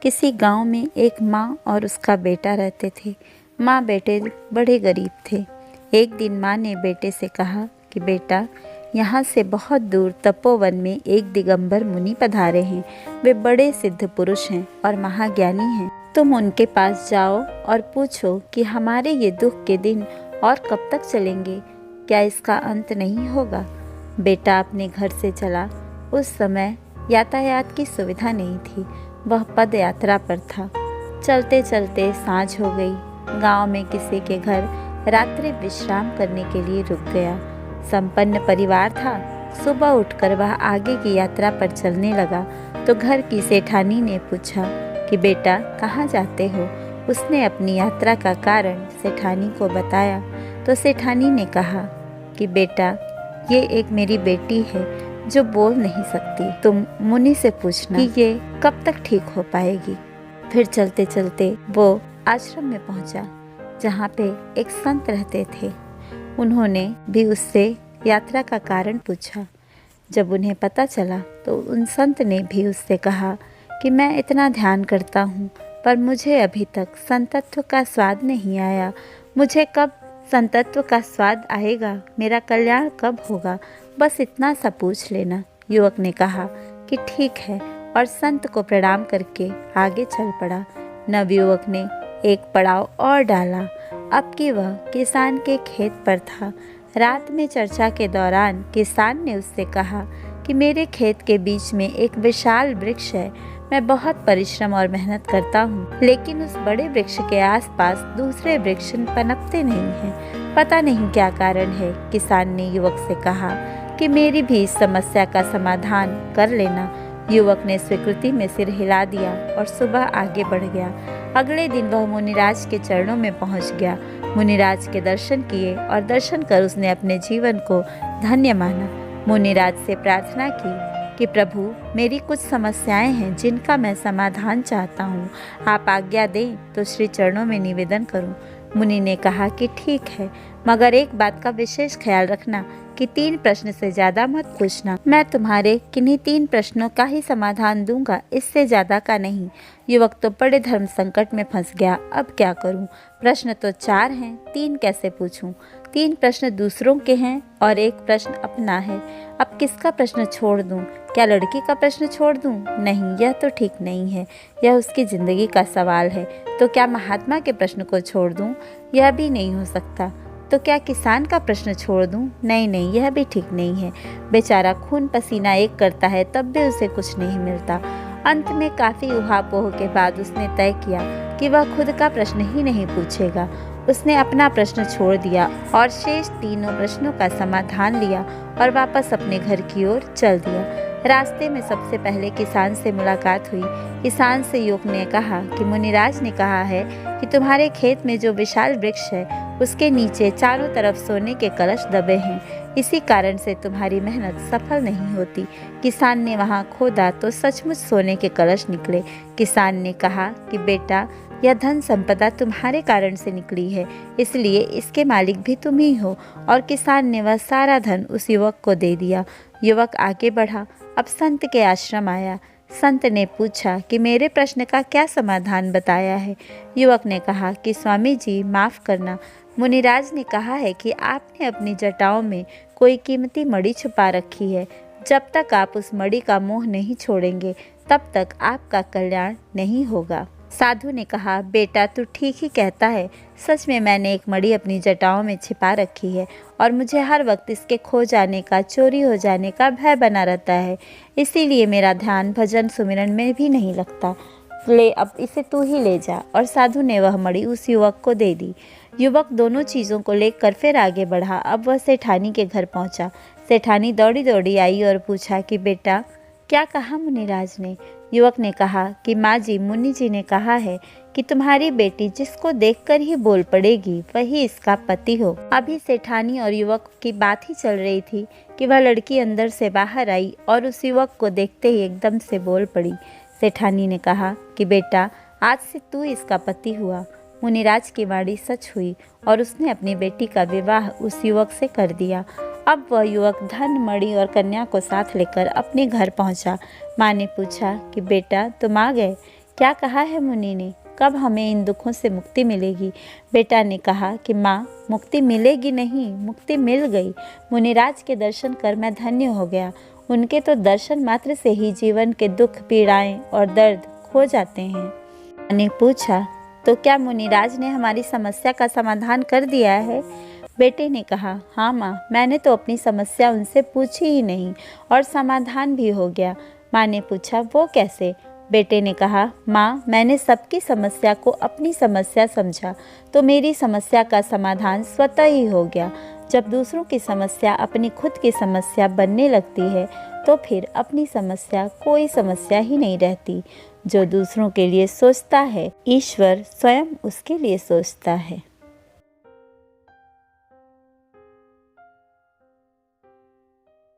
किसी गांव में एक माँ और उसका बेटा रहते थे। माँ बेटे बड़े गरीब थे। एक दिन माँ ने बेटे से कहा कि बेटा, यहाँ से बहुत दूर तपोवन में एक दिगंबर मुनि पधारे हैं। वे बड़े सिद्ध पुरुष हैं और महाज्ञानी हैं। तुम उनके पास जाओ और पूछो कि हमारे ये दुख के दिन और कब तक चलेंगे, क्या इसका अंत नहीं होगा। बेटा अपने घर से चला। उस समय यातायात की सुविधा नहीं थी, वह पद यात्रा पर था। चलते चलते सांझ हो गई। गांव में किसी के घर रात्रि विश्राम करने के लिए रुक गया। संपन्न परिवार था। सुबह उठकर वह आगे की यात्रा पर चलने लगा तो घर की सेठानी ने पूछा कि बेटा, कहाँ जाते हो। उसने अपनी यात्रा का कारण सेठानी को बताया तो सेठानी ने कहा कि बेटा, ये एक मेरी बेटी है जो बोल नहीं सकती। तुम मुनि से पूछना कि ये कब तक ठीक हो पाएगी। फिर चलते चलते वो आश्रम में पहुंचा जहाँ पे एक संत रहते थे। उन्होंने भी उससे यात्रा का कारण पूछा। जब उन्हें पता चला तो उन संत ने भी उससे कहा कि मैं इतना ध्यान करता हूँ पर मुझे अभी तक संतत्व का स्वाद नहीं आया। मुझे कब संतत्व का स्वाद आएगा, मेरा कल्याण कब होगा, बस इतना सा पूछ लेना। युवक ने कहा कि ठीक है और संत को प्रणाम करके आगे चल पड़ा। नवयुवक ने एक पड़ाव और डाला। अब कि वह किसान के खेत पर था। रात में चर्चा के दौरान किसान ने उससे कहा कि मेरे खेत के बीच में एक विशाल वृक्ष है। मैं बहुत परिश्रम और मेहनत करता हूँ, लेकिन उस बड़े वृक्ष के आसपास दूसरे वृक्ष पनपते नहीं हैं। पता नहीं क्या कारण है। किसान ने युवक से कहा कि मेरी भी इस समस्या का समाधान कर लेना। युवक ने स्वीकृति में सिर हिला दिया और सुबह आगे बढ़ गया। अगले दिन वह मुनिराज के चरणों में पहुंच गया। मुनिराज के दर्शन किए और दर्शन कर उसने अपने जीवन को धन्य माना। मुनिराज से प्रार्थना की कि प्रभु, मेरी कुछ समस्याएं हैं जिनका मैं समाधान चाहता हूँ। आप आज्ञा दें तो श्री चरणों में निवेदन करूँ। मुनि ने कहा कि ठीक है, मगर एक बात का विशेष ख्याल रखना कि 3 प्रश्न से ज्यादा मत पूछना। मैं तुम्हारे किन्हीं 3 प्रश्नों का ही समाधान दूंगा, इससे ज्यादा का नहीं। युवक तो बड़े धर्म संकट में फंस गया। अब क्या करूं? प्रश्न तो 4 हैं, 3 कैसे पूछूं? 3 प्रश्न दूसरों के हैं और 1 प्रश्न अपना है। अब किसका प्रश्न छोड़ दूं? क्या लड़की का प्रश्न छोड़ दूं? नहीं, यह तो ठीक नहीं है। यह उसकी जिंदगी का सवाल है। तो क्या महात्मा के प्रश्न को छोड़ दूं? यह भी नहीं हो सकता। तो क्या किसान का प्रश्न छोड़ दूं? नहीं नहीं, यह भी ठीक नहीं है। बेचारा खून पसीना एक करता है तब भी उसे कुछ नहीं मिलता। अंत में काफी उहापोह के बाद उसने तय किया कि वह खुद का प्रश्न ही नहीं पूछेगा। उसने अपना प्रश्न छोड़ दिया और शेष 3 प्रश्नों का समाधान लिया और वापस अपने घर की ओर चल दिया। रास्ते में सबसे पहले किसान से मुलाकात हुई। किसान से युवक ने कहा कि मुनिराज ने कहा है कि तुम्हारे खेत में जो विशाल वृक्ष है उसके नीचे चारों तरफ सोने के कलश दबे हैं। इसी कारण से तुम्हारी मेहनत सफल नहीं होती। किसान ने वहां खोदा तो सचमुच सोने के कलश निकले। किसान ने कहा कि बेटा, यह धन संपदा तुम्हारे कारण से निकली है, इसलिए इसके मालिक भी तुम ही हो। और किसान ने वह सारा धन उस युवक को दे दिया। युवक आगे बढ़ा। अब संत के आश्रम आया। संत ने पूछा कि मेरे प्रश्न का क्या समाधान बताया है। युवक ने कहा कि स्वामी जी, माफ करना, मुनिराज ने कहा है कि आपने अपनी जटाओं में कोई कीमती मणि छुपा रखी है। जब तक आप उस मणि का मोह नहीं छोड़ेंगे तब तक आपका कल्याण नहीं होगा। साधु ने कहा, बेटा तू ठीक ही कहता है। सच में मैंने एक मणि अपनी जटाओं में छिपा रखी है और मुझे हर वक्त इसके खो जाने का, चोरी हो जाने का भय बना रहता है। इसीलिए मेरा ध्यान भजन सुमिरन में भी नहीं लगता। ले, अब इसे तू ही ले जा। और साधु ने वह मणि उस युवक को दे दी। युवक दोनों चीज़ों को लेकर फिर आगे बढ़ा। अब वह सेठानी के घर पहुंचा। सेठानी दौड़ी दौड़ी आई और पूछा कि बेटा, क्या कहा मुनिराज ने? युवक ने कहा कि माँ जी, मुनि जी ने कहा है कि तुम्हारी बेटी जिसको देखकर ही बोल पड़ेगी वही इसका पति हो। अभी सेठानी और युवक की बात ही चल रही थी कि वह लड़की अंदर से बाहर आई और उस युवक को देखते ही एकदम से बोल पड़ी। सेठानी ने कहा कि बेटा, आज से तू इसका पति हुआ। मुनिराज की वाणी सच हुई और उसने अपनी बेटी का विवाह उस युवक से कर दिया। अब वह युवक धन, मणि और कन्या को साथ लेकर अपने घर पहुंचा। माँ ने पूछा कि बेटा, तुम आ गए, क्या कहा है मुनि ने? कब हमें इन दुखों से मुक्ति मिलेगी? बेटा ने कहा कि माँ, मुक्ति मिलेगी नहीं, मुक्ति मिल गई। मुनिराज के दर्शन कर मैं धन्य हो गया। उनके तो दर्शन मात्र से ही जीवन के दुख, पीड़ाएं और दर्द खो जाते हैं। माँ ने पूछा, तो क्या मुनिराज ने हमारी समस्या का समाधान कर दिया है? बेटे ने कहा, हाँ माँ, मैंने तो अपनी समस्या उनसे पूछी ही नहीं और समाधान भी हो गया। माँ ने पूछा, वो कैसे? बेटे ने कहा, माँ, मैंने सबकी समस्या को अपनी समस्या समझा तो मेरी समस्या का समाधान स्वतः ही हो गया। जब दूसरों की समस्या अपनी खुद की समस्या बनने लगती है तो फिर अपनी समस्या कोई समस्या ही नहीं रहती। जो दूसरों के लिए सोचता है, ईश्वर स्वयं उसके लिए सोचता है।